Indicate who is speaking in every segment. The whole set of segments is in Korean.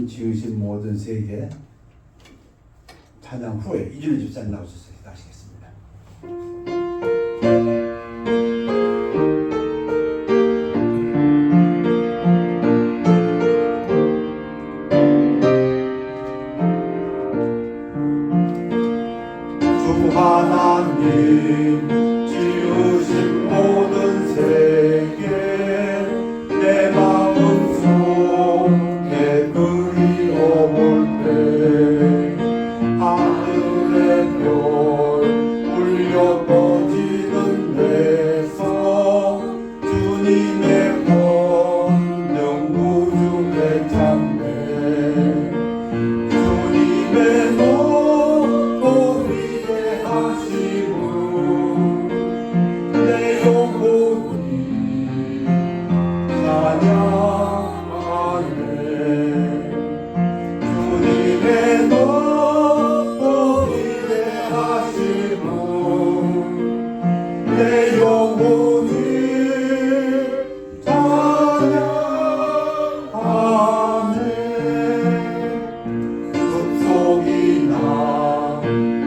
Speaker 1: 하나님이 지으신 모든 세계 찬양 후에 이준희 집사님 나오셔서 기도하시겠습니다. 주 하나님 지으신 모든 세계 내 마음속에 그리워볼 때 하늘의 별 울려 퍼지는 데서 주님의 권능 우주의 찬美주님의 높고 위대하심을 내 영혼이 찬양하네. 주님의 높고 위대하심을 내 영혼이 찬양하네. 숲속이나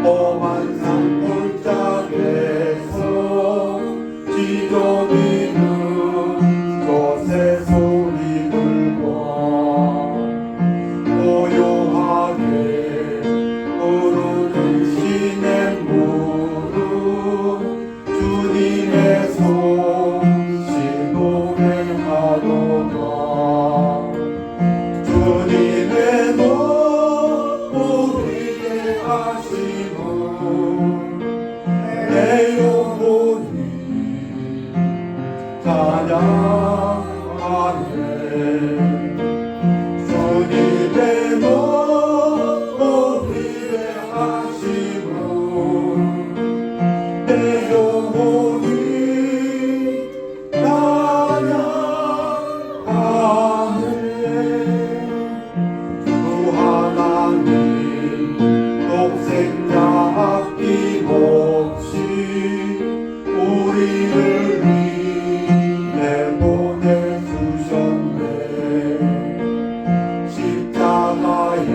Speaker 1: 험한 산골짜기에서 지저귀는 저 새소리들과 고요하게 흐르는 시냇물은 주님의 솜씨 노래하도다. 주님의 높고 위대하심을 내 영혼이 찬양하네. 주님의 높고 위대하심을 내 영혼이 찬양하네. 주 하나님 독생자 아낌없이 우리를 위해 보내주셨네. 십자가에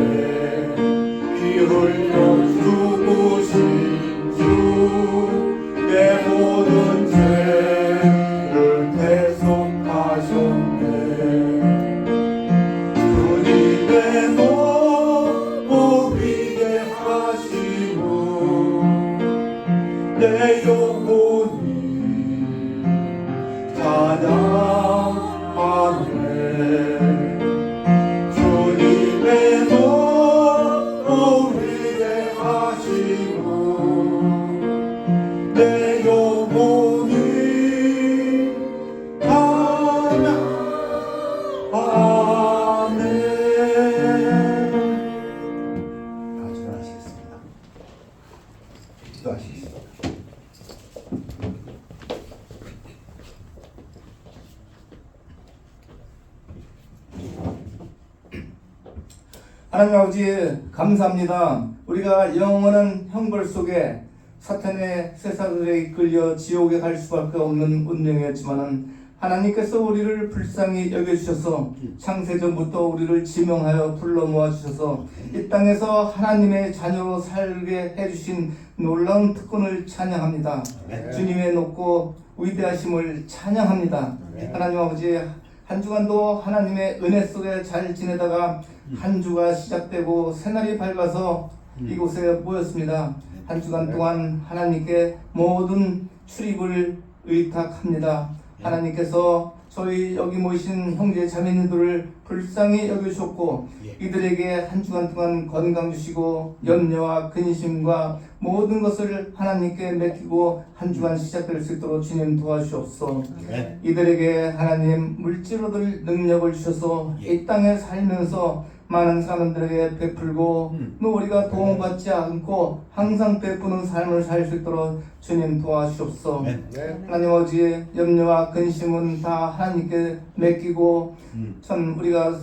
Speaker 1: 피 흘려 죽으신 주 내 모든 죄를 대속하셨네. 주님의 높고 위대하심을 내 영혼이 찬양하네. 주님의 높고 위대하심을 내 영혼이 찬양하네. 기도하시겠습니다. 기도하시겠습니다. 하나님 아버지 감사합니다. 우리가 영원한 형벌 속에 사탄의 쇠사슬에 이끌려 지옥에 갈 수밖에 없는 운명이었지만은 하나님께서 우리를 불쌍히 여겨주셔서 창세전부터 우리를 지명하여 불러 모아주셔서 이 땅에서 하나님의 자녀로 살게 해주신 놀라운 특권을 찬양합니다. 주님의 높고 위대하심을 찬양합니다. 하나님 아버지 한 주간도 하나님의 은혜 속에 잘 지내다가 한 주가 시작되고 새날이 밝아서 이곳에 모였습니다. 한 주간 동안 하나님께 모든 출입을 의탁합니다. 하나님께서 저희 여기 모이신 형제 자매님들을 불쌍히 여겨주셨고 이들에게 한 주간 동안 건강 주시고 염려와 근심과 모든 것을 하나님께 맡기고 한 주간 시작될 수 있도록 주님 도와주옵소서. 이들에게 하나님 물질 얻을 능력을 주셔서 이 땅에 살면서 많은 사람들에게 베풀고 또 우리가 도움받지 않고 항상 베푸는 삶을 살 수 있도록 주님 도와주옵소서. 하나님 아버지 염려와 근심은 다 하나님께 맡기고 참 우리가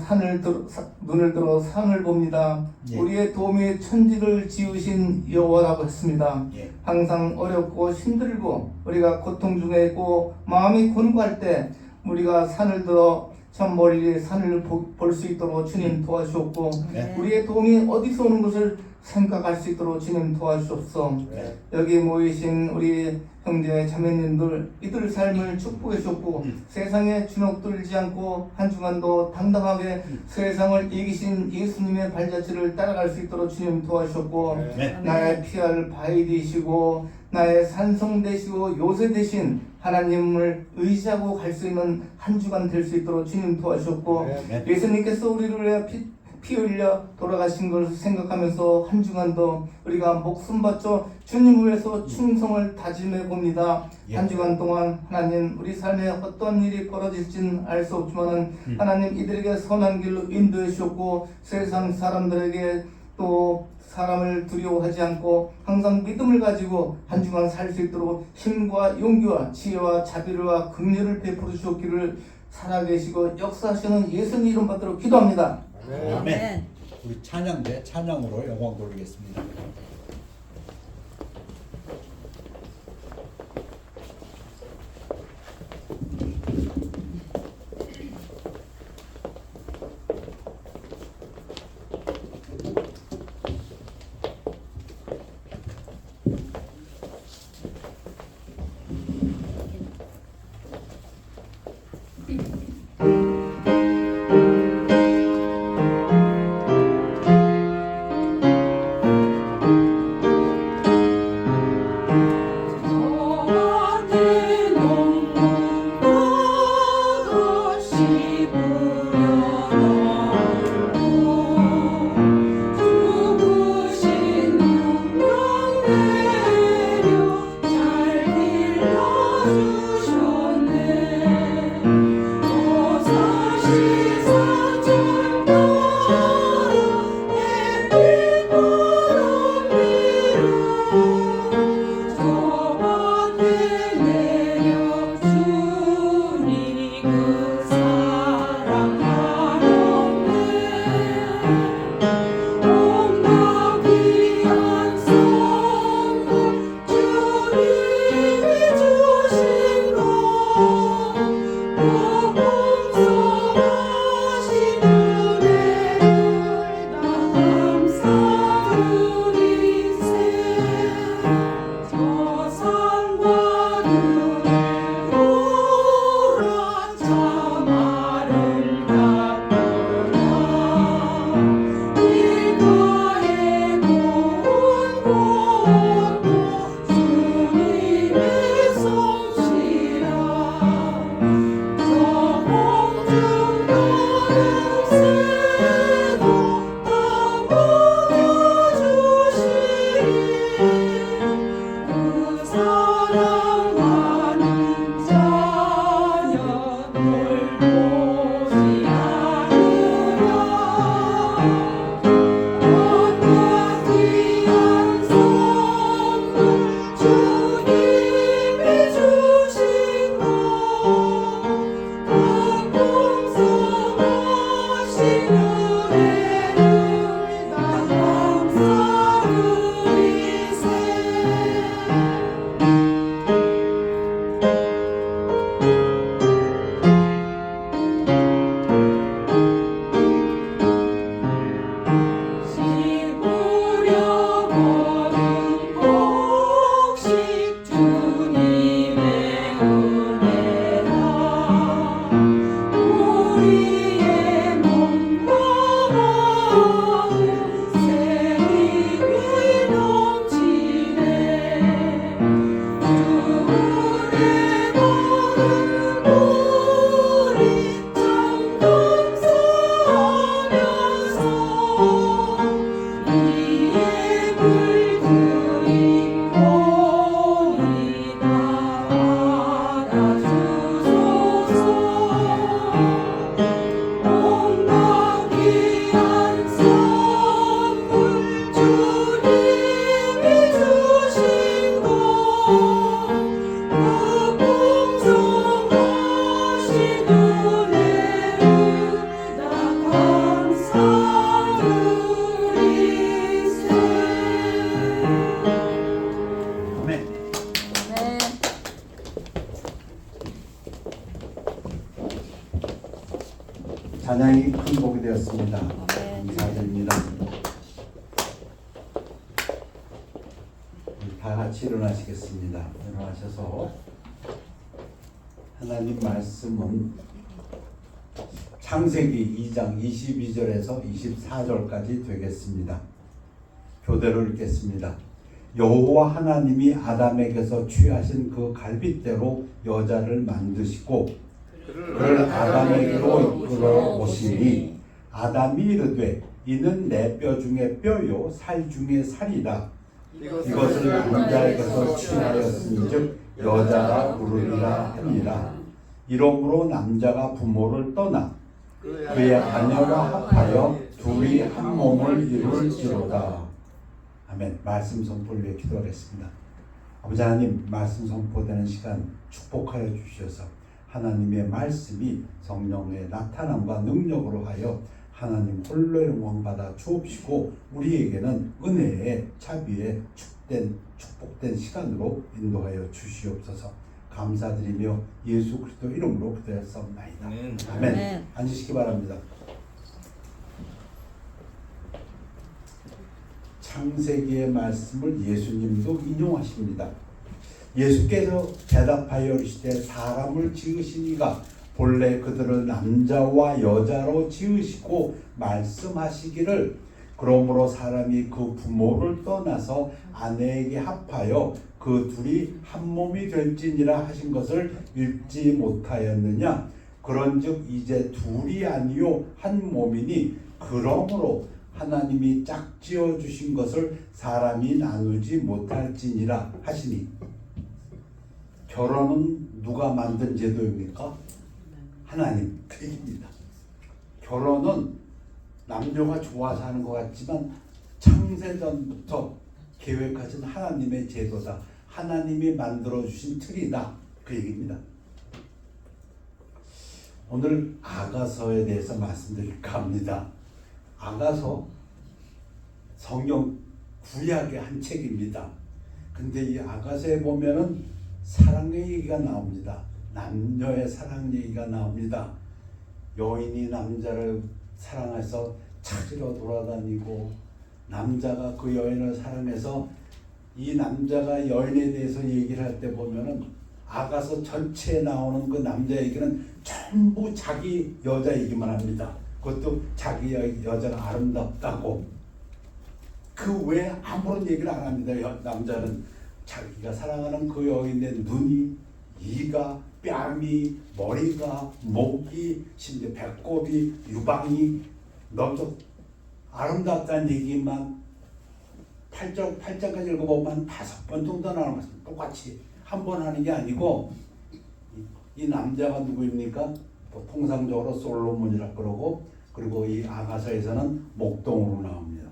Speaker 1: 눈을 들어 산을 봅니다. 우리의 도움이 천지를 지으신 여호와라고 했습니다. 항상 어렵고 힘들고 우리가 고통 중에 있고 마음이 곤고할 때 우리가 산을 들어 저 멀리 산을 볼 수 있도록 주님 도와주옵고
Speaker 2: 네.
Speaker 1: 우리의 도움이 어디서 오는 것을 생각할 수 있도록 주님 도와주옵소서.
Speaker 2: 네.
Speaker 1: 여기 모이신 우리 형제 자매님들 이들 삶을 축복해 주옵고 세상에 주눅들지 않고 한 주간도 당당하게 세상을 이기신 예수님의 발자취를 따라갈 수 있도록 주님 도와주옵고
Speaker 2: 네.
Speaker 1: 나의 피할 바위 되시고 나의 산성 되시고 요새 되신 하나님을 의지하고 갈 수 있는 한 주간 될 수 있도록 주님 도와주셨고
Speaker 2: 네.
Speaker 1: 예수님께서 우리를 위해 피 흘려 돌아가신 것을 생각하면서 한 주간도 우리가 목숨 바쳐 주님을 위해서 충성을 다짐해 봅니다.
Speaker 2: 예.
Speaker 1: 한 주간 동안 하나님 우리 삶에 어떤 일이 벌어질지는 알 수 없지만은 하나님 이들에게 선한 길로 인도해 주셨고 세상 사람들에게 또 사람을 두려워하지 않고 항상 믿음을 가지고 한 주간 살 수 있도록 힘과 용기와 지혜와 자비와 긍휼을 베풀어 주셨기를 살아계시고 역사하시는 예수님 이름 받도록 기도합니다.
Speaker 2: 아멘. 우리 찬양대 찬양으로 영광 돌리겠습니다. 찬양이 큰 복이 되었습니다.
Speaker 3: 아멘.
Speaker 2: 감사드립니다. 다 같이 일어나시겠습니다. 일어나셔서 하나님 말씀은 창세기 2장 22절에서 24절까지 되겠습니다. 교대로 읽겠습니다. 여호와 하나님이 아담에게서 취하신 그 갈빗대로 여자를 만드시고 그를 아담에게로 이끌어 오시니 아담이 이르되 이는 내 뼈 중에 뼈요 살 중에 살이다. 이것을 남자에게서 취하였으니즉 여자라 부르리라 하니라. 이러므로 남자가 부모를 떠나 그의 자녀와 합하여 둘이 한 몸을 이룰지로다. 아멘. 말씀 선포를 위해 기도하겠습니다. 아버지 하나님, 말씀 선포되는 시간 축복하여 주셔서 하나님의 말씀이 성령의 나타남과 능력으로 하여 하나님 홀로 영광받아 주옵시고 우리에게는 은혜의 자비의 축복된 시간으로 인도하여 주시옵소서. 감사드리며 예수 그리스도 이름으로 기도했사옵나이다. 아멘.
Speaker 3: 아멘.
Speaker 2: 앉으시기 바랍니다. 창세기의 말씀을 예수님도 인용하십니다. 예수께서 대답하여 이르시되 사람을 지으시니가 본래 그들을 남자와 여자로 지으시고 말씀하시기를 그러므로 사람이 그 부모를 떠나서 아내에게 합하여 그 둘이 한 몸이 될지니라 하신 것을 읽지 못하였느냐. 그런즉 이제 둘이 아니요 한 몸이니 그러므로 하나님이 짝지어 주신 것을 사람이 나누지 못할지니라 하시니. 결혼은 누가 만든 제도입니까? 하나님 그 얘기입니다. 결혼은 남녀가 좋아서 하는 것 같지만 창세전부터 계획하신 하나님의 제도다. 하나님이 만들어주신 틀이다. 그 얘기입니다. 오늘 아가서에 대해서 말씀드릴까 합니다. 아가서 성경 구약의 한 책입니다. 근데 이 아가서에 보면은 사랑 얘기가 나옵니다. 남녀의 사랑 얘기가 나옵니다. 여인이 남자를 사랑해서 찾으러 돌아다니고 남자가 그 여인을 사랑해서 이 남자가 여인에 대해서 얘기를 할 때 보면은 아가서 전체에 나오는 그 남자 얘기는 전부 자기 여자 얘기만 합니다. 그것도 자기 여자가 아름답다고. 그 외에 아무런 얘기를 안 합니다. 남자는 자기가 사랑하는 그 여인의 눈이, 이가, 뺨이, 머리가, 목이, 심지어 배꼽이, 유방이 너무 아름답다는 얘기만 8장까지 읽어보면 5번 정도 나오는 것입니다. 똑같이 한 번 하는 게 아니고 이 남자가 누구입니까? 통상적으로 솔로몬이라 그러고 그리고 이 아가서에서는 목동으로 나옵니다.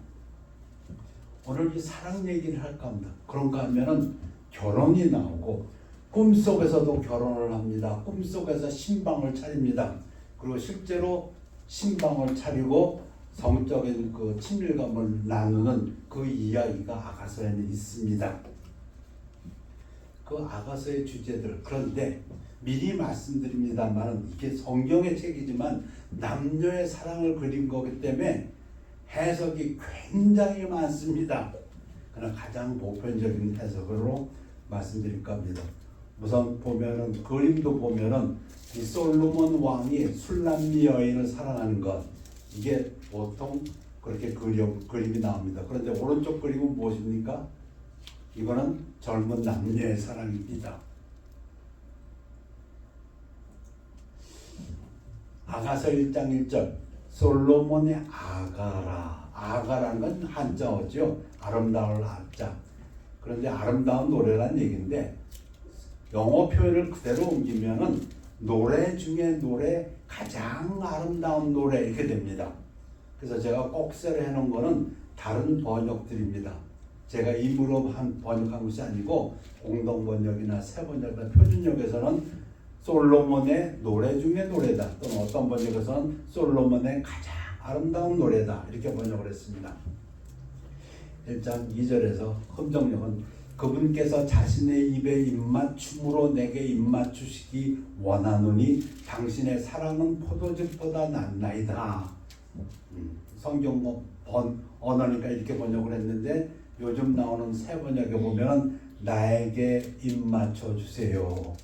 Speaker 2: 오늘 이 사랑 얘기를 할까 합니다. 그런가 하면은 결혼이 나오고 꿈속에서도 결혼을 합니다. 꿈속에서 신방을 차립니다. 그리고 실제로 신방을 차리고 성적인 그 친밀감을 나누는 그 이야기가 아가서에는 있습니다. 그 아가서의 주제들. 그런데 미리 말씀드립니다만 이게 성경의 책이지만 남녀의 사랑을 그린 거기 때문에 해석이 굉장히 많습니다. 그러나 가장 보편적인 해석으로 말씀드릴까 합니다. 우선 보면은 그림도 보면은 이 솔로몬 왕이 술람미 여인을 사랑하는 것, 이게 보통 그렇게 그림이 나옵니다. 그런데 오른쪽 그림은 무엇입니까? 이거는 젊은 남녀의 사랑입니다. 아가서 1장 1절 솔로몬의 아가라. 아가라는 건 한자어죠. 아름다울 아자. 그런데 아름다운 노래란 얘기인데 영어 표현을 그대로 옮기면은 노래 중에 노래, 가장 아름다운 노래 이렇게 됩니다. 그래서 제가 꼭 세를 해놓은 거는 다른 번역들입니다. 제가 임으로 번역한 것이 아니고 공동 번역이나 새 번역이나 표준역에서는 솔로몬의 노래 중에 노래다. 또는 어떤 번역에서는 솔로몬의 가장 아름다운 노래다. 이렇게 번역을 했습니다. 1장 2절에서 흠정역은 그분께서 자신의 입에 입맞춤으로 내게 입맞추시기 원하노니 당신의 사랑은 포도즙보다 낫나이다. 성경 언어니까 이렇게 번역을 했는데 요즘 나오는 새 번역에 보면 나에게 입맞춰 주세요.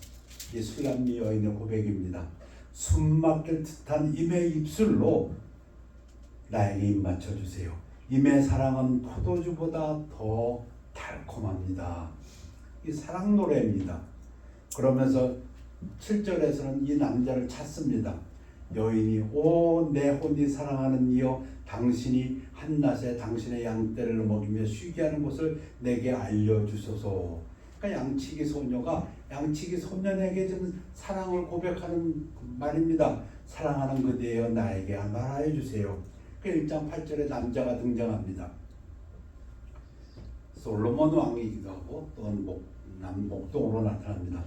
Speaker 2: 이 술람미 여인의 고백입니다. 숨막힐 듯한 임의 입술로 나에게 입맞춰 주세요. 임의 사랑은 포도주보다 더 달콤합니다. 이 사랑 노래입니다. 그러면서 7절에서는 이 남자를 찾습니다. 여인이 오 내 혼이 사랑하는 이여 당신이 한낮에 당신의 양떼를 먹이며 쉬게 하는 곳을 내게 알려주소서. 그러니까 양치기 소녀가 양치기 소년에게 좀 사랑을 고백하는 말입니다. 사랑하는 그대여 나에게 말하여 주세요. 그 1장 8절에 남자가 등장합니다. 솔로몬 왕이기도 하고 또는 목동으로 나타납니다.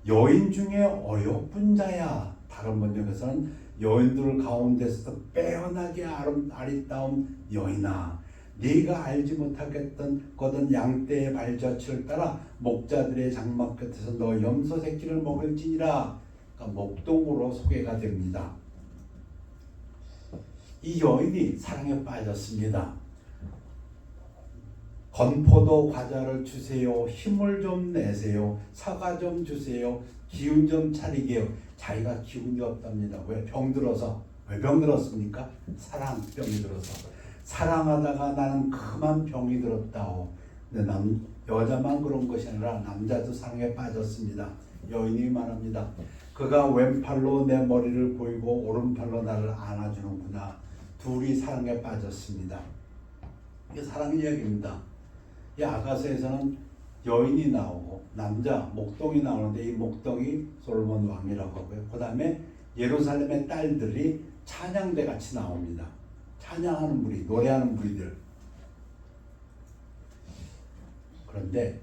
Speaker 2: 여인 중에 어여쁜 자야. 다른 번역에서는 여인들 가운데서 빼어나게 아리따운 여인아, 네가 알지 못하겠거든 양떼의 발자취를 따라 목자들의 장막 끝에서 너 염소 새끼를 먹을지니라. 그러니까 목동으로 소개가 됩니다. 이 여인이 사랑에 빠졌습니다. 건포도 과자를 주세요. 힘을 좀 내세요. 사과 좀 주세요. 기운 좀 차리게요. 자기가 기운이 없답니다. 왜? 병들어서. 왜 병들었습니까? 사랑병이 들어서. 사랑하다가 나는 그만 병이 들었다오. 근데 여자만 그런 것이 아니라 남자도 사랑에 빠졌습니다. 여인이 말합니다. 그가 왼팔로 내 머리를 보이고 오른팔로 나를 안아주는구나. 둘이 사랑에 빠졌습니다. 이게 사랑 이야기입니다. 이 아가서에서는 여인이 나오고 남자 목동이 나오는데 이 목동이 솔로몬 왕이라고 하고요. 그 다음에 예루살렘의 딸들이 찬양대 같이 나옵니다. 찬양하는 무리, 노래하는 무리들. 그런데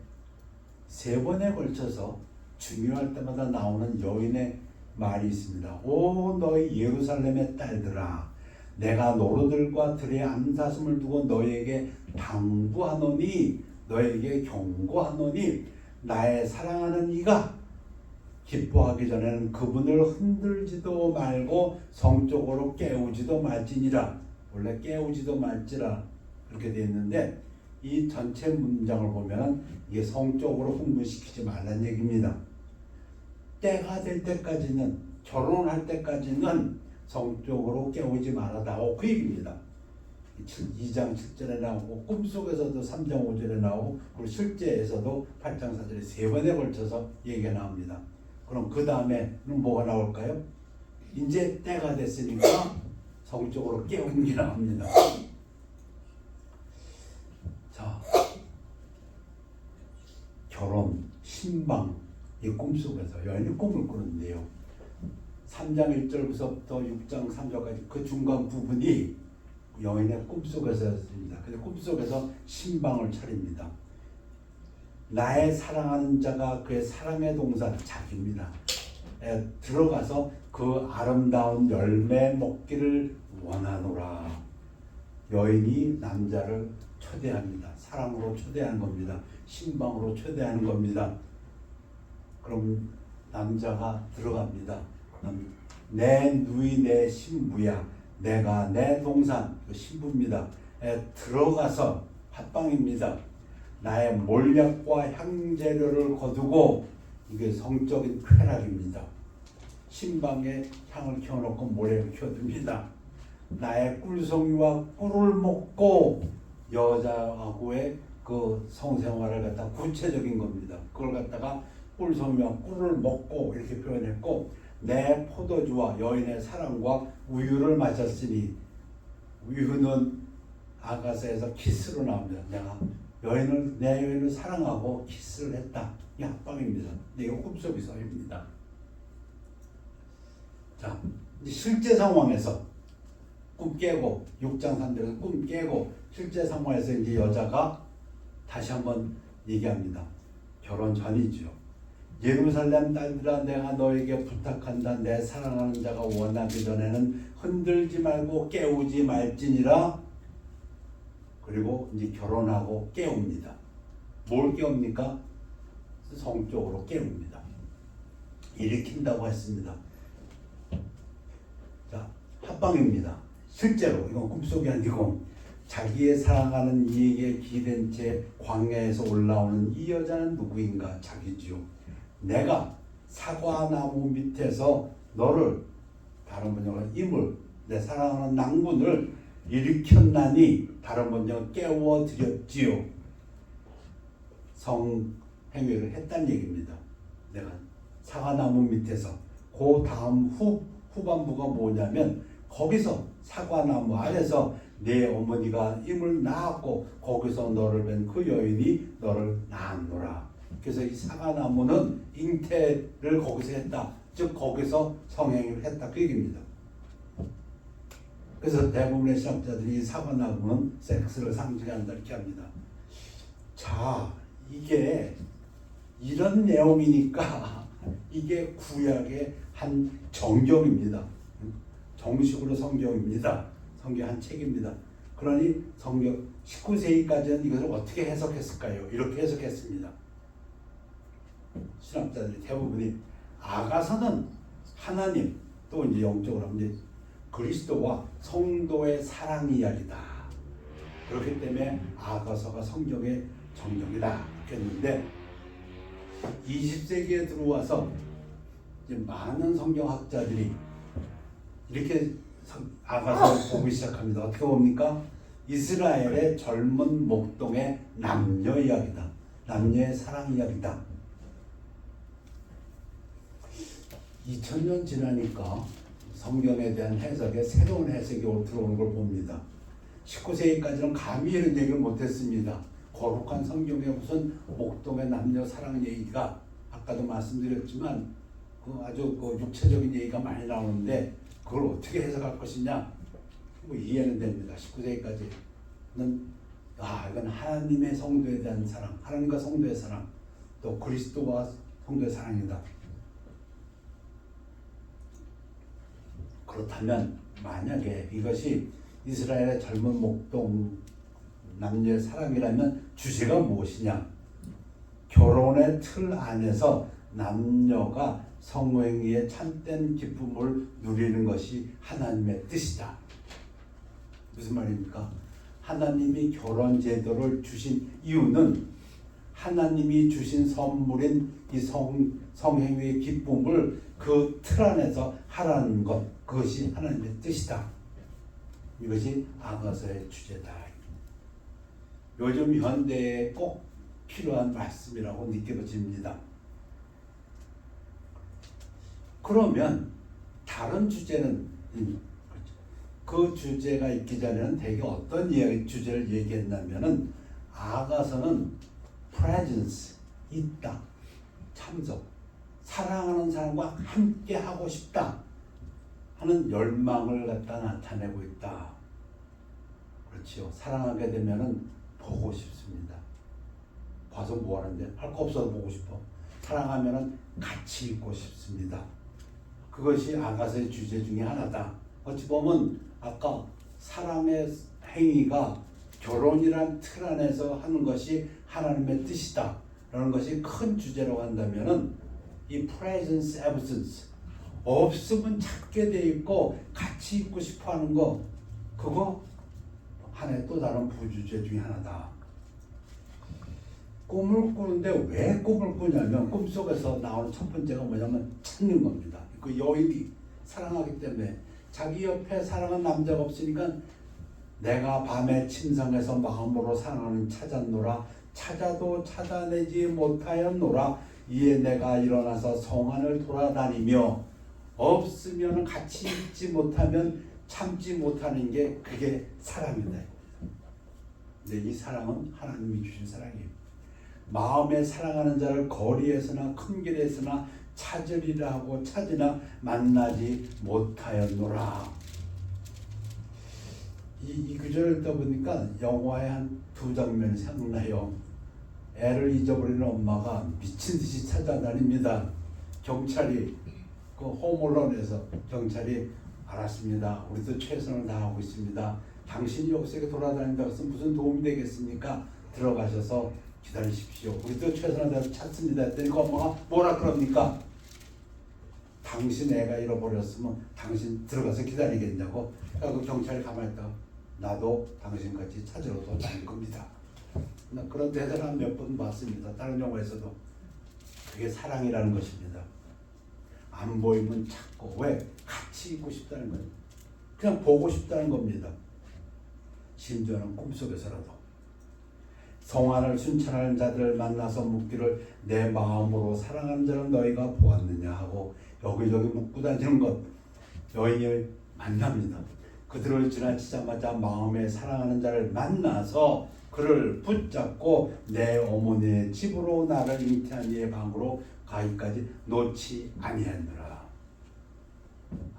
Speaker 2: 세 번에 걸쳐서 중요할 때마다 나오는 여인의 말이 있습니다. 오 너희 예루살렘의 딸들아, 내가 노루들과 들의 암사슴을 두고 너에게 당부하노니, 너에게 경고하노니, 나의 사랑하는 이가 기뻐하기 전에는 그분을 흔들지도 말고 성적으로 깨우지도 말지니라. 원래 깨우지도 말지라 그렇게 되어 있는데 이 전체 문장을 보면 이게 성적으로 흥분시키지 말라는 얘기입니다. 때가 될 때까지는, 결혼할 때까지는 성적으로 깨우지 말아다오, 그 얘기입니다. 2장 7절에 나오고 꿈속에서도 3장 5절에 나오고 그리고 실제에서도 8장 4절에 세 번에 걸쳐서 얘기가 나옵니다. 그럼 그 다음에는 뭐가 나올까요? 이제 때가 됐으니까 성적으로 깨우는 게 나옵니다. 자, 결혼, 신방, 이 꿈속에서 여인이 꿈을 꾸는데요. 3장 1절부터 6장 3절까지 그 중간 부분이 여인의 꿈속에서였습니다. 그래서 꿈속에서 신방을 차립니다. 나의 사랑하는 자가 그의 사랑의 동산 자기입니다. 들어가서 그 아름다운 열매 먹기를 원하노라. 여인이 남자를 초대합니다. 사랑으로 초대하는 겁니다. 신방으로 초대하는 겁니다. 그럼 남자가 들어갑니다. 내 누이 내 신부야, 내가 내 동산, 그 신부입니다. 들어가서 합방입니다. 나의 몰약과 향재료를 거두고, 이게 성적인 쾌락입니다. 신방에 향을 키워놓고 모래를 키워둡니다. 나의 꿀송이와 꿀을 먹고, 여자하고의 그 성생활을 갖다 구체적인 겁니다. 그걸 갖다가 꿀송이와 꿀을 먹고 이렇게 표현했고, 내 포도주와 여인의 사랑과 우유를 마셨으니, 우유는 아가서에서 키스로 나옵니다. 내가 내 여인을 사랑하고 키스를 했다. 이 합방입니다. 이게 꿈속에서입니다. 자, 이제 실제 상황에서 꿈 깨고 6장 3절에서 꿈 깨고 실제 상황에서 이제 여자가 다시 한번 얘기합니다. 결혼 전이죠. 예루살렘 딸들아, 내가 너에게 부탁한다. 내 사랑하는 자가 원하기 전에는 흔들지 말고 깨우지 말지니라. 그리고 이제 결혼하고 깨웁니다. 뭘 깨웁니까? 성적으로 깨웁니다. 일으킨다고 했습니다. 자, 합방입니다. 실제로 이건 꿈속이 아니고 자기의 사랑하는 이에게 기댄 채 광야에서 올라오는 이 여자는 누구인가? 자기지요. 내가 사과나무 밑에서 너를, 다른 번역은 임을, 내 사랑하는 낭군을 일으켰나니, 다른 번역은 깨워드렸지요. 성행위를 했다는 얘기입니다. 내가 사과나무 밑에서. 그 다음 후반부가 뭐냐면, 거기서 사과나무 아래서 내 어머니가 임을 낳았고 거기서 너를 뵌 그 여인이 너를 낳았노라. 그래서 이 사과나무는 잉태를 거기서 했다. 즉 거기서 성행위를 했다. 그 얘기입니다. 그래서 대부분의 신학자들이 이 사과나무는 섹스를 상징한다 이렇게 합니다. 자, 이게 이런 내용이니까 이게 구약의 한 정경입니다. 정식으로 성경입니다. 성경 한 책입니다. 그러니 성경 19세기까지는 이것을 어떻게 해석했을까요? 이렇게 해석했습니다. 신학자들이 대부분이 아가서는 하나님, 또 이제 영적으로 하면 이제 그리스도와 성도의 사랑 이야기다. 그렇기 때문에 아가서가 성경의 정경이다 했는데 20세기에 들어와서 이제 많은 성경학자들이 이렇게 아가서를 보기 시작합니다. 어떻게 봅니까? 이스라엘의 젊은 목동의 남녀 이야기다. 남녀의 사랑 이야기다. 2000년 지나니까 성경에 대한 해석에 새로운 해석이 들어오는 걸 봅니다. 19세기까지는 감히 이런 얘기를 못했습니다. 거룩한 성경에 무슨 목동의 남녀 사랑 얘기가, 아까도 말씀드렸지만 아주 육체적인 얘기가 많이 나오는데 그걸 어떻게 해석할 것이냐, 이해는 됩니다. 19세기까지는 이건 하나님의 성도에 대한 사랑, 하나님과 성도의 사랑, 또 그리스도와 성도의 사랑이다. 그렇다면 만약에 이것이 이스라엘의 젊은 목동 남녀의 사랑이라면 주제가 무엇이냐? 결혼의 틀 안에서 남녀가 성행위의 참된 기쁨을 누리는 것이 하나님의 뜻이다. 무슨 말입니까? 하나님이 결혼 제도를 주신 이유는 하나님이 주신 선물인 이 성행위의 기쁨을 그 틀 안에서 하라는 것, 그것이 하나님의 뜻이다. 이것이 아가서의 주제다. 요즘 현대에 꼭 필요한 말씀이라고 느껴집니다. 그러면 다른 주제는, 그 주제가 있기 전에는 대개 어떤 주제를 얘기했냐면은 아가서는 presence, 있다, 참석, 사랑하는 사람과 함께 하고 싶다 하는 열망을 갖다 나타내고 있다. 그렇지요. 사랑하게 되면은 보고 싶습니다. 봐서 뭐 하는데? 할 거 없어도 보고 싶어. 사랑하면은 같이 있고 싶습니다. 그것이 아가서의 주제 중에 하나다. 어찌 보면 아까 사랑의 행위가 결혼이란 틀 안에서 하는 것이 하나님의 뜻이다 라는 것이 큰 주제라고 한다면은 이 presence, absence, 없으면 찾게 돼 있고 같이 있고 싶어 하는 거, 그거 하나의 또 다른 부주제 중에 하나다. 꿈을 꾸는데 왜 꿈을 꾸냐면 꿈속에서 나오는 첫 번째가 뭐냐면 찾는 겁니다. 그 여인이 사랑하기 때문에 자기 옆에 사랑하는 남자가 없으니까 내가 밤에 침상에서 마음으로 사랑하는 찾았노라, 찾아도 찾아내지 못하였노라, 이에 내가 일어나서 성 안을 돌아다니며, 없으면 같이 있지 못하면 참지 못하는 게 그게 사랑이다. 근데 이 사랑은 하나님이 주신 사랑이에요. 마음에 사랑하는 자를 거리에서나 큰 길에서나 찾으리라 하고 찾으나 만나지 못하였노라. 이 구절을 읽다 보니까 영화의 한 두 장면이 생각나요. 애를 잊어버리는 엄마가 미친 듯이 찾아다닙니다. 경찰이, 그 홈얼론에서 경찰이, 알았습니다. 우리도 최선을 다하고 있습니다. 당신이 여기서 돌아다닌다고 해서 무슨 도움이 되겠습니까? 들어가셔서 기다리십시오. 우리도 최선을 다해서 찾습니다. 했더니 그 엄마가 뭐라 그럽니까? 당신 애가 잃어버렸으면 당신 들어가서 기다리겠냐고. 그 경찰이 가만히 있다가 나도 당신같이 찾으러 또 다닐 겁니다. 나 그런 대사를 한 몇 번 봤습니다. 다른 영화에서도. 그게 사랑이라는 것입니다. 안 보이면 찾고, 왜? 같이 있고 싶다는 거예요. 그냥 보고 싶다는 겁니다. 심지어는 꿈속에서라도. 성안을 순찰하는 자들을 만나서 묻기를 내 마음으로 사랑하는 자를 너희가 보았느냐 하고 여기저기 묻고 다니는 것. 여인을 만납니다. 그들을 지나치자마자 마음에 사랑하는 자를 만나서 그를 붙잡고 내 어머니의 집으로 나를 잉태한 이의 방으로 가기까지 놓지 아니하느라.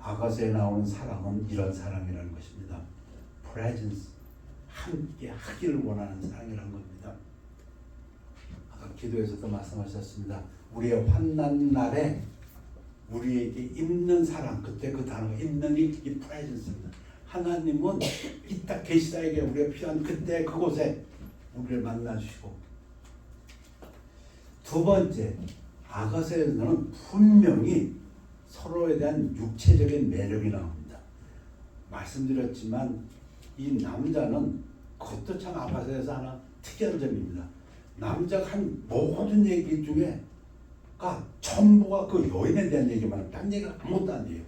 Speaker 2: 아가서에 나오는 사랑은 이런 사랑이라는 것입니다. presence, 함께 하기를 원하는 사랑이라는 겁니다. 아까 기도에서도 말씀하셨습니다. 우리의 환난 날에 우리에게 있는 사랑, 그때 그 단어가 있는 이 presence입니다. 하나님은 이따 계시다에게 우리가 필요한 그때 그곳에 우리를 만나주시고. 두 번째, 아가서에서는 분명히 서로에 대한 육체적인 매력이 나옵니다. 말씀드렸지만 이 남자는 그것도 참 아가서에서 하나 특이한 점입니다. 남자가 한 모든 얘기 중에가 전부가 그 여인에 대한 얘기만 합니다. 딴 얘기가 아무것도 아니에요.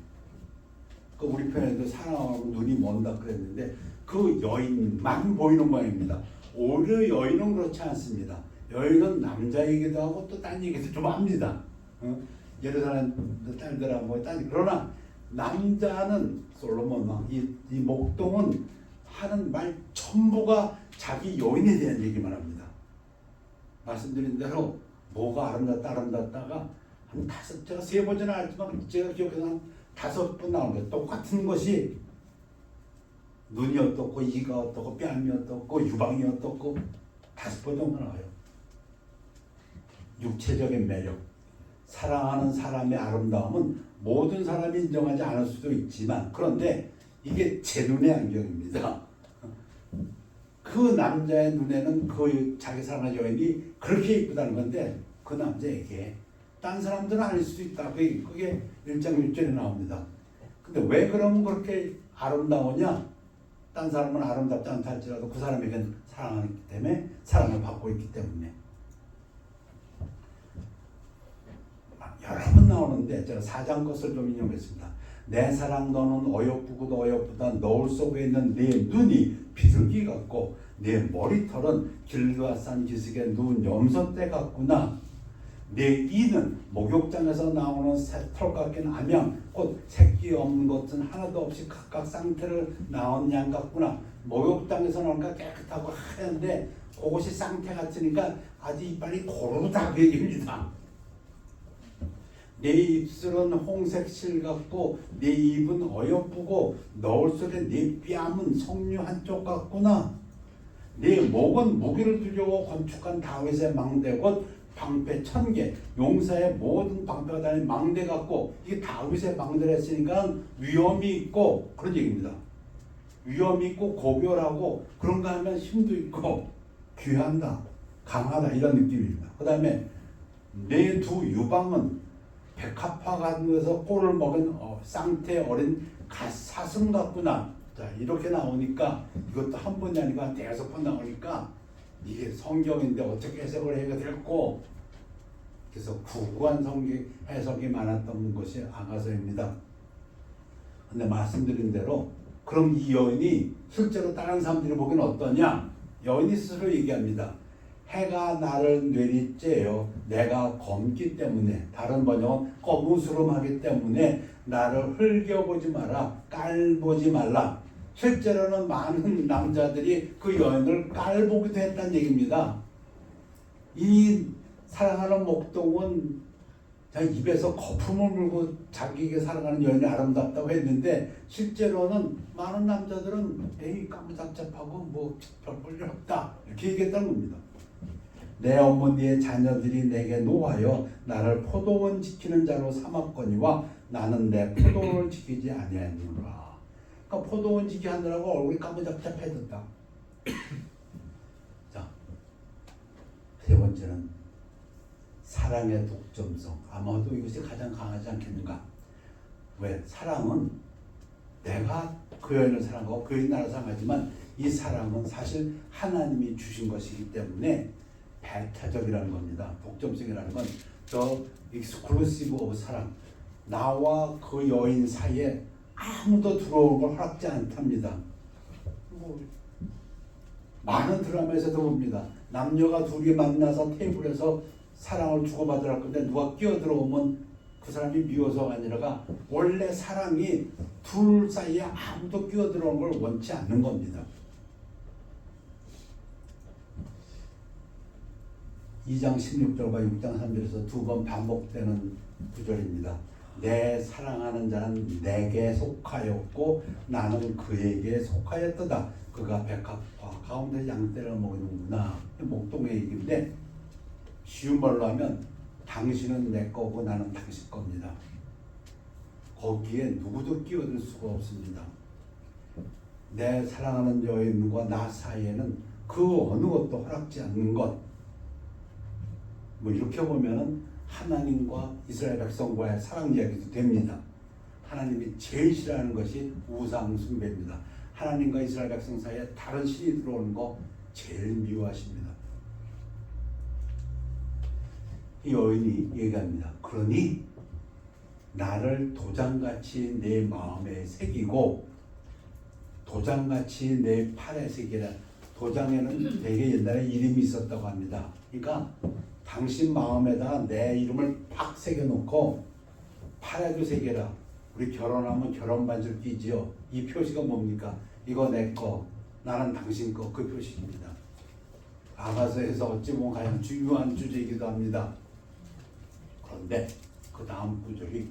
Speaker 2: 그 우리 편에도 사랑하고 눈이 먼다 그랬는데 그 여인만 보이는 모양입니다. 오히려 여인은 그렇지 않습니다. 여인은 남자 얘기도 하고 또 딴 얘기도 좀 합니다. 예루살렘 딸들하고 딴. 그러나 남자는 솔로몬 왕, 이 목동은 하는 말 전부가 자기 여인에 대한 얘기만 합니다. 말씀드린 대로 뭐가 아름답다가 한 다섯, 제가 세 번째는 알지만 제가 기억해서 한 5번 나오는 거예요. 똑같은 것이 눈이 어떻고 이가 어떻고 뺨이 어떻고 유방이 어떻고 5번 정도 나와요. 육체적인 매력, 사랑하는 사람의 아름다움은 모든 사람이 인정하지 않을 수도 있지만 그런데 이게 제 눈의 안경입니다. 그 남자의 눈에는 그 자기 사랑하는 여인이 그렇게 이쁘다는 건데 그 남자에게 딴 사람들은 아닐 수도 있다. 그게 1장 6절에 나옵니다. 근데 왜 그러면 그렇게 아름다우냐? 딴 사람은 아름답지 않다 할지라도 그 사람에게는 사랑하기 때문에 사랑을 받고 있기 때문에. 여러 번 나오는데 제가 4장 것을 좀 인용했습니다. 내 사랑 너는 어여쁘고도 어여쁘다. 노을 속에 있는 네 눈이 비둘기 같고 네 머리털은 길르앗산 기슭에 누운 염소떼 같구나. 내 이는 목욕장에서 나오는 새털 같긴 암양 곧 새끼 없는 것은 하나도 없이 각각 쌍태를 낳은 양 같구나. 목욕장에서 나오니까 깨끗하고 하얀데 그것이 쌍태 같으니까 아주 이빨이 고르다 그 얘기입니다. 내 입술은 홍색 실 같고 내 입은 어여쁘고 너울 속에 내 뺨은 석류 한쪽 같구나. 내 목은 무기를 두려워 건축한 다윗의 망대 곧 방패 1000개 용사의 모든 방패가 달린 망대 같고 이게 다윗의 망대를 했으니까 위험이 있고 그런 얘기입니다. 위험이 있고 고결하고 그런가 하면 힘도 있고 귀한다 강하다 이런 느낌입니다. 그 다음에 내 두 유방은 백합화 같은 데서 꼴을 먹은 쌍태 어린 사슴 같구나. 자 이렇게 나오니까 이것도 한 번이 아니고 한 5번 나오니까 이게 성경인데 어떻게 해석을 해야 될고 그래서 구구한 성경 해석이 많았던 것이 아가서입니다. 근데 말씀드린 대로 그럼 이 여인이 실제로 다른 사람들이 보기엔 어떠냐? 여인이 스스로 얘기합니다. 해가 나를 내리쬐요. 내가 검기 때문에 다른 번역은 거무스름하기 때문에 나를 흘겨보지 마라. 깔보지 말라. 실제로는 많은 남자들이 그 여인을 깔보기도 했다는 얘기입니다. 이 사랑하는 목동은 입에서 거품을 물고 자기에게 사랑하는 여인이 아름답다고 했는데 실제로는 많은 남자들은 에이 까무잡잡하고 뭐 별 볼 일 없다 이렇게 얘기했다는 겁니다. 내 어머니의 자녀들이 내게 노하여 나를 포도원 지키는 자로 삼았거니와 나는 내 포도원을 지키지 아니하노라. 그러니까 포도원 지키 하느라고 얼굴이 까무잡잡해졌다. 자, 번째는 사랑의 독점성. 아마도 이것이 가장 강하지 않겠는가. 왜? 사랑은 내가 그 여인을 사랑하고 그 여인이 나를 사랑하지만 이 사랑은 사실 하나님이 주신 것이기 때문에 배타적이라는 겁니다. 독점성이라는 건 더 익스클루시브 오브 사랑. 나와 그 여인 사이에 아무도 들어오는 걸 허락지 않답니다. 많은 드라마에서도 봅니다. 남녀가 둘이 만나서 테이블에서 사랑을 주고받으라 건데 누가 끼어들어오면 그 사람이 미워서가 아니라가 원래 사랑이 둘 사이에 아무도 끼어들어오는 걸 원치 않는 겁니다. 2장 16절과 6장 3절에서 두 번 반복되는 구절입니다. 내 사랑하는 자는 내게 속하였고 나는 그에게 속하였도다. 그가 백합화 가운데 양떼를 먹이는구나. 목동의 얘기인데 쉬운 말로 하면 당신은 내 거고 나는 당신 겁니다. 거기에 누구도 끼어들 수가 없습니다. 내 사랑하는 여인과 나 사이에는 그 어느 것도 허락지 않는 것. 뭐 이렇게 보면은 하나님과 이스라엘 백성과의 사랑 이야기도 됩니다. 하나님이 제일 싫어하는 것이 우상 숭배입니다. 하나님과 이스라엘 백성 사이에 다른 신이 들어오는 거 제일 미워하십니다. 이 여인이 얘기합니다. 그러니 나를 도장같이 내 마음에 새기고 도장같이 내 팔에 새기라. 도장에는 되게 옛날에 이름이 있었다고 합니다. 그러니까 당신 마음에다 내 이름을 팍 새겨놓고 팔에도 새겨라. 우리 결혼하면 결혼 반지를 끼지요. 이 표시가 뭡니까? 이거 내 거, 나는 당신 거, 그 표시입니다. 아가서에서 어찌 보면 가장 중요한 주제이기도 합니다. 그런데 그 다음 구절이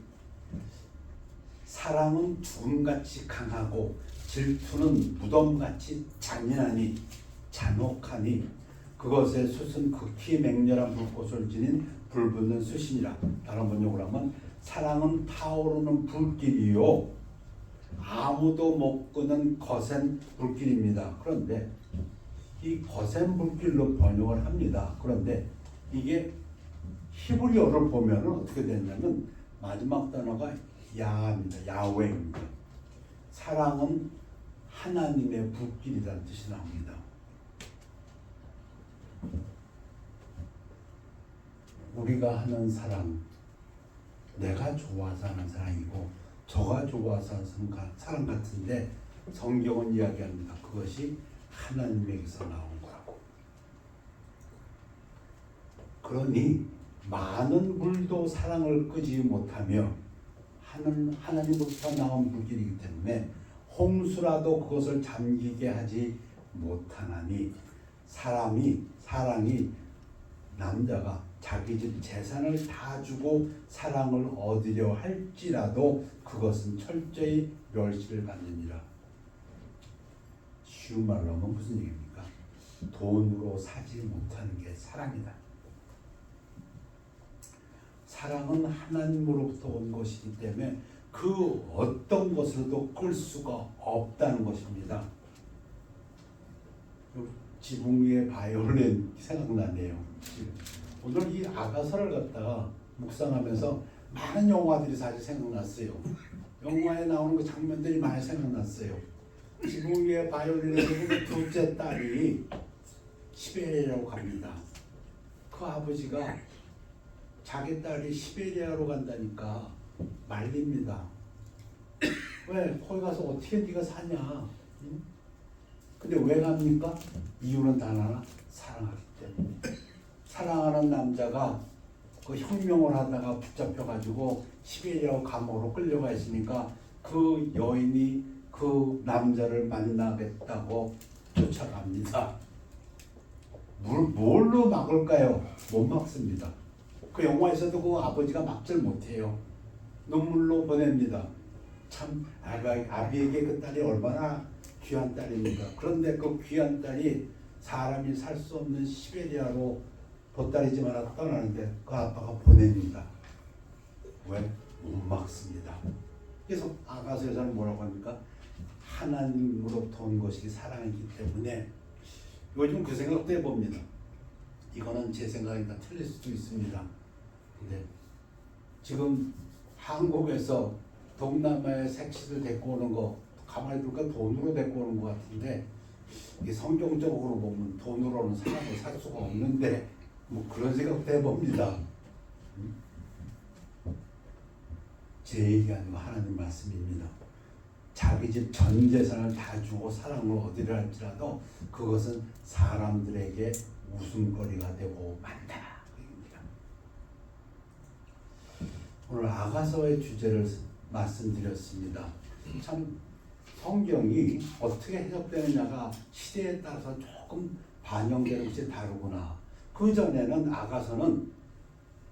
Speaker 2: 사랑은 죽음같이 강하고 질투는 무덤같이 잔인하니 잔혹하니 그것의 숯은 극히 맹렬한 불꽃을 지닌 불붙는 숯이니라. 다른 번역으로 하면 사랑은 타오르는 불길이요 아무도 못 끄는 거센 불길입니다. 그런데 이 거센 불길로 번역을 합니다. 그런데 이게 히브리어를 보면 어떻게 됐냐면 마지막 단어가 야입니다. 야훼입니다. 사랑은 하나님의 불길이라는 뜻이 나옵니다. 우리가 하는 사랑, 내가 좋아서 하는 사랑이고 저가 좋아서 하는 사랑 같은데 성경은 이야기합니다. 그것이 하나님에게서 나온 거라고. 그러니 많은 물도 사랑을 끄지 못하며 하나님으로부터 나온 불길이기 때문에 홍수라도 그것을 잠기게 하지 못하나니 사랑이 남자가 자기 집 재산을 다 주고 사랑을 얻으려 할지라도 그것은 철저히 멸시를 받느니라. 쉬운 말로 하면 무슨 얘기입니까? 돈으로 사지 못하는 게 사랑이다. 사랑은 하나님으로부터 온 것이기 때문에 그 어떤 것으로도 끌 수가 없다는 것입니다. 지붕 위의 바이올린 생각나네요. 오늘 이 아가서를 갖다가 묵상하면서 많은 영화들이 사실 생각났어요. 영화에 나오는 그 장면들이 많이 생각났어요. 지붕 위의 바이올린에서 둘째 딸이 시베리아로 갑니다. 그 아버지가 자기 딸이 시베리아로 간다니까 말립니다. 왜? 거기 가서 어떻게 네가 사냐? 응? 근데 왜 갑니까? 이유는 단 하나, 사랑하기 때문에. 사랑하는 남자가 그 혁명을 하다가 붙잡혀가지고 시베리아 감옥으로 끌려가 있으니까 그 여인이 그 남자를 만나겠다고 쫓아갑니다. 뭘로 막을까요? 못 막습니다. 그 영화에서도 그 아버지가 막질 못해요. 눈물로 보냅니다. 참 아비에게 그 딸이 얼마나 귀한 딸입니까? 그런데 그 귀한 딸이 사람이 살 수 없는 시베리아로 보따리 집 하나 떠나는데 그 아빠가 보냅니다. 왜? 못 막습니다. 그래서 아가서에서는 뭐라고 합니까? 하나님으로부터 온 것이 사랑이기 때문에 요즘 그 생각도 해봅니다. 이거는 제 생각이니까 틀릴 수도 있습니다. 근데 지금 한국에서 동남아의 색시들 데리고 오는 거 가만히 보니까 돈으로 데리고 오는 것 같은데, 이게 성경적으로 보면 돈으로는 사람을 살 수가 없는데 뭐 그런 생각도 해봅니다. 제 얘기 아니고 하나님 말씀입니다. 자기 집 전 재산을 다 주고 사랑을 얻으려 할지라도 그것은 사람들에게 웃음거리가 되고 만다. 오늘 아가서의 주제를 말씀드렸습니다. 참 성경이 어떻게 해석되느냐가 시대에 따라서 조금 반영되는 것이 다르구나. 그 전에는 아가서는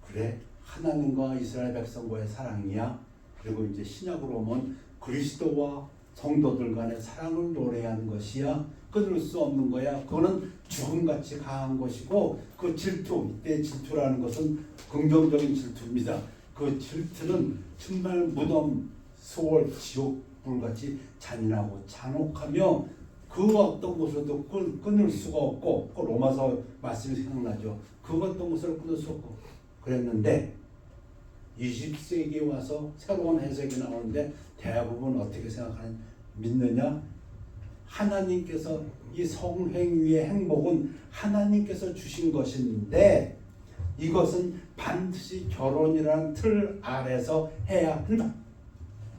Speaker 2: 그래 하나님과 이스라엘 백성과의 사랑이야. 그리고 이제 신약으로 오면 그리스도와 성도들 간의 사랑을 노래하는 것이야. 끊을 수 없는 거야. 그거는 죽음같이 강한 것이고, 그 질투, 이때 질투라는 것은 긍정적인 질투입니다. 그 질투는 정말 무덤, 소월, 지옥불같이 잔인하고 잔혹하며 그 어떤 것으로도 끊을 수가 없고, 그 로마서 말씀이 생각나죠. 그 어떤 것을 끊을 수 없고 그랬는데 20세기에 와서 새로운 해석이 나오는데 대부분 어떻게 믿느냐? 하나님께서 이 성행위의 행복은 하나님께서 주신 것인데 이것은 반드시 결혼이라는 틀 아래서 해야 한다.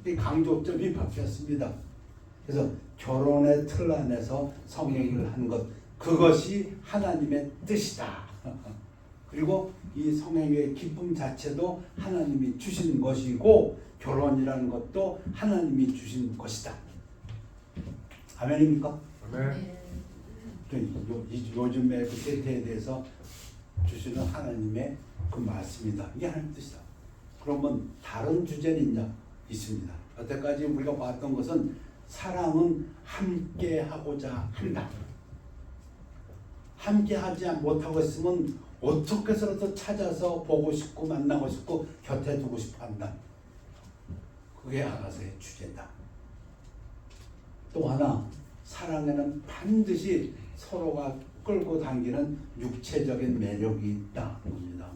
Speaker 2: 이 강조점이 바뀌었습니다. 그래서 결혼의 틀 안에서 성행위를 하는 것, 그것이 하나님의 뜻이다. 그리고 이 성행위의 기쁨 자체도 하나님이 주신 것이고 결혼이라는 것도 하나님이 주신 것이다. 아멘입니까?
Speaker 3: 네.
Speaker 2: 요즘의 그 세태에 대해서 주시는 하나님의 그 말씀이다. 이게 하나님 뜻이다. 그러면 다른 주제는 있냐? 있습니다. 여태까지 우리가 봤던 것은 사랑은 함께 하고자 한다. 함께 하지 못하고 있으면 어떻게 해서라도 찾아서 보고 싶고 만나고 싶고 곁에 두고 싶어 한다. 그게 아가서의 주제다. 또 하나, 사랑에는 반드시 서로가 끌고 당기는 육체적인 매력이 있다. 겁니다.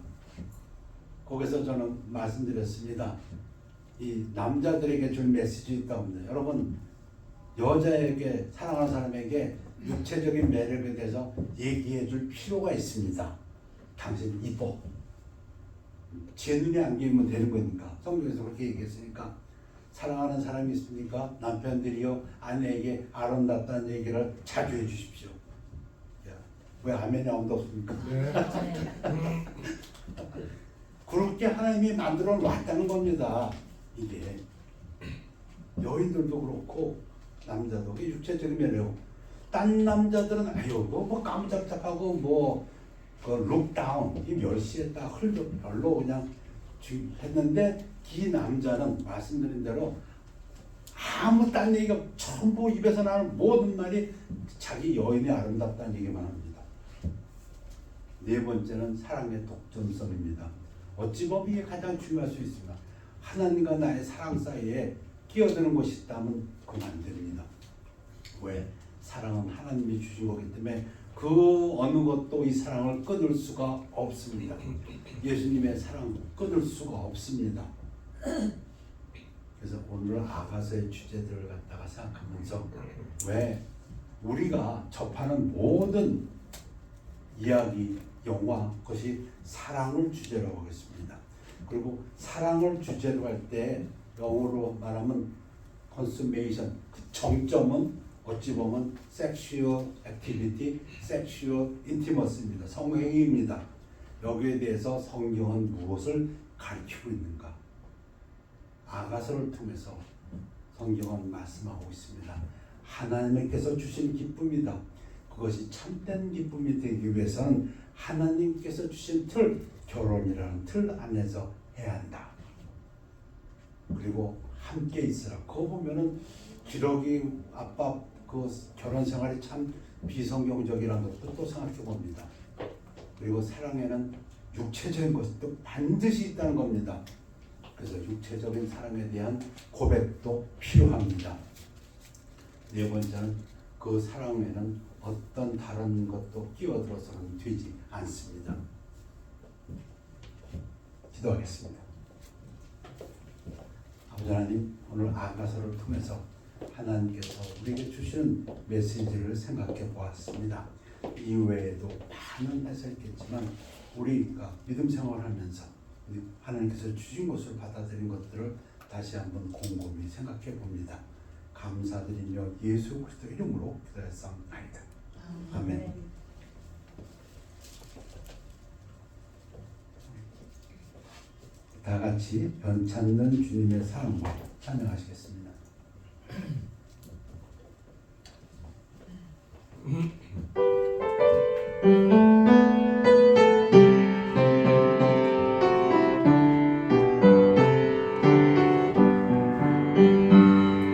Speaker 2: 거기서 저는 말씀드렸습니다. 이 남자들에게 줄 메시지 있다고 합니다. 여러분, 여자에게, 사랑하는 사람에게 육체적인 매력에 대해서 얘기해 줄 필요가 있습니다. 당신 이뻐. 제 눈에 안기면 되는 거니까. 성경에서 그렇게 얘기했으니까. 사랑하는 사람이 있습니까? 남편들이요, 아내에게 아름답다는 얘기를 자주 해 주십시오. 왜 아멘이 아무도 없습니까?
Speaker 3: 네.
Speaker 2: 그렇게 하나님이 만들어 놨다는 겁니다. 이게 여인들도 그렇고 남자도 이 육체적인 매력. 딴 남자들은 아유 뭐 깜짝짝하고 그 룩다운 이 멸시했다 흘도 별로 그냥 했는데 이 남자는 말씀드린 대로 아무 딴 얘기가 전부 입에서 나는 모든 말이 자기 여인이 아름답다는 얘기만 합니다. 네 번째는 사랑의 독점성입니다. 어찌 보면 이게 가장 중요할 수 있습니다. 하나님과 나의 사랑 사이에 끼어드는 것이 있다면 그건 안 됩니다. 왜? 사랑은 하나님이 주신 거기 때문에 그 어느 것도 이 사랑을 끊을 수가 없습니다. 예수님의 사랑 끊을 수가 없습니다. 그래서 오늘 아가서의 주제들을 갖다가 생각하면서 왜 우리가 접하는 모든 이야기, 영화, 그것이 사랑을 주제로 하겠습니다. 그리고 사랑을 주제로 할 때 영어로 말하면 consummation, 그 정점은 어찌 보면 sexual activity, sexual intimacy입니다. 성행위입니다. 여기에 대해서 성경은 무엇을 가르치고 있는가? 아가서를 통해서 성경은 말씀하고 있습니다. 하나님께서 주신 기쁨이다. 그것이 참된 기쁨이 되기 위해서는 하나님께서 주신 틀, 결혼이라는 틀 안에서 해야 한다. 그리고 함께 있으라. 그거 보면은 기러기 아빠 그 결혼 생활이 참 비성경적이라는 것도 또 생각해 봅니다. 그리고 사랑에는 육체적인 것도 반드시 있다는 겁니다. 그래서 육체적인 사랑에 대한 고백도 필요합니다. 네 번째는 그 사랑에는 어떤 다른 것도 끼어들어서는 되지 않습니다. 기도하겠습니다. 아버지 하나님, 오늘 아가서를 통해서 하나님께서 우리에게 주시는 메시지를 생각해 보았습니다. 이외에도 많은 해석이 있겠지만 우리가 믿음 생활하면서 하나님께서 주신 것을 받아들인 것들을 다시 한번 곰곰이 생각해 봅니다. 감사드리며 예수 그리스도 이름으로 기도했사옵나이다. 아멘. 다 같이 변찮는 주님의 사랑을 찬양하시겠습니다.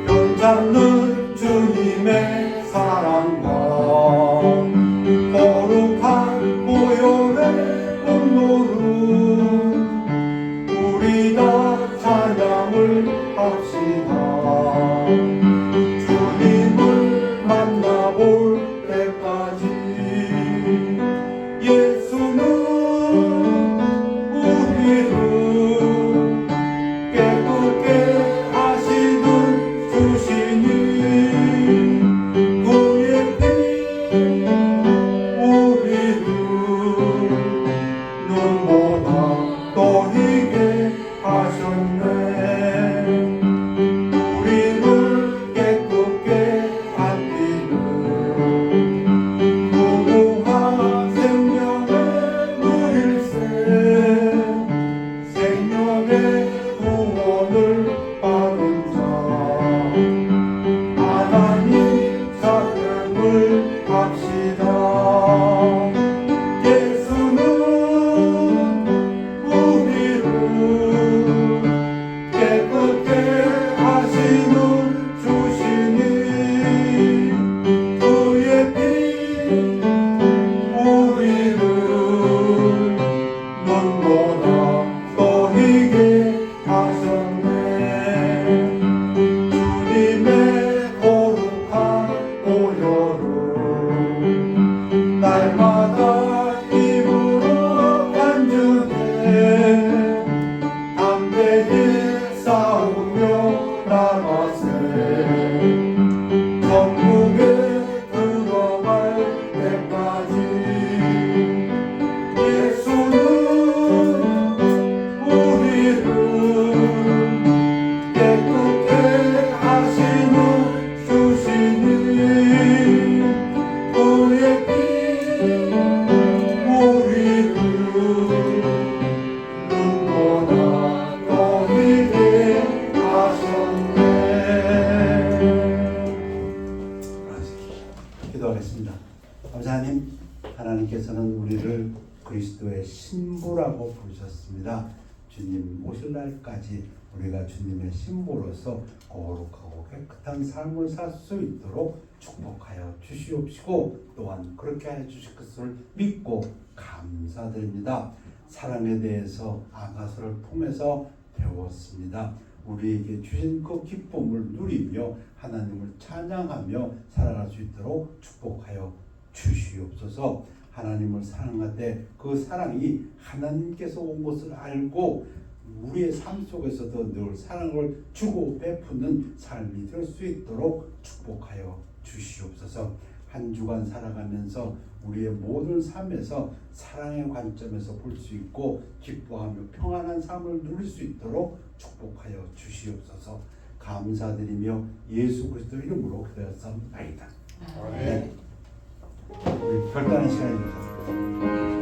Speaker 4: 변찮는 주님의 사랑과 거룩한 보혈의 공로를 우리 다 찬양을 합시다. 주님을 만나볼 때까지 예수는 우리를 깨끗게 하시는 주시니 그의 피 우리를 눈보다 더 희게 하셨네. 우리를 깨끗게 하기는 무궁한 생명의 누릴새 생명의 구원을 받은 자 하나님 찬양을 합시다. 예수는 우리를 깨끗게 하시는 주시니 그의 피 우리를 눈보다 더 희게 하셨네. 주님의 거룩한 보혈을 날마다 입으로 간증해 담대히 싸우며 나가세. 천국에 들어갈 때까지 예수는 우리를 깨끗게 하시는 주시니 그의 피 우리를 눈보다 더 희게 하셨네.
Speaker 2: 기도하겠습니다. 하나님, 하나님께서는 우리를 그리스도의 신부라고 부르셨습니다. 주님 오실 날까지 우리가 주님의 신부로서 거룩하고 깨끗한 삶을 살 수 있도록 축복하여 주시옵시고 또한 그렇게 해 주실 것을 믿고 감사드립니다. 사랑에 대해서 아가서를 통해서 배웠습니다. 우리에게 주신 그 기쁨을 누리며 하나님을 찬양하며 살아갈 수 있도록 축복하여 주시옵소서. 하나님을 사랑하되 그 사랑이 하나님께서 온 것을 알고 우리의 삶 속에서도 늘 사랑을 주고 베푸는 삶이 될 수 있도록 축복하여 주시옵소서. 한 주간 살아가면서 우리의 모든 삶에서 사랑의 관점에서 볼 수 있고 기뻐하며 평안한 삶을 누릴 수 있도록 축복하여 주시옵소서. 감사드리며 예수 그리스도 이름으로 기도했사옵나이다.
Speaker 3: 네.
Speaker 2: 우리 별다른 시간입니다.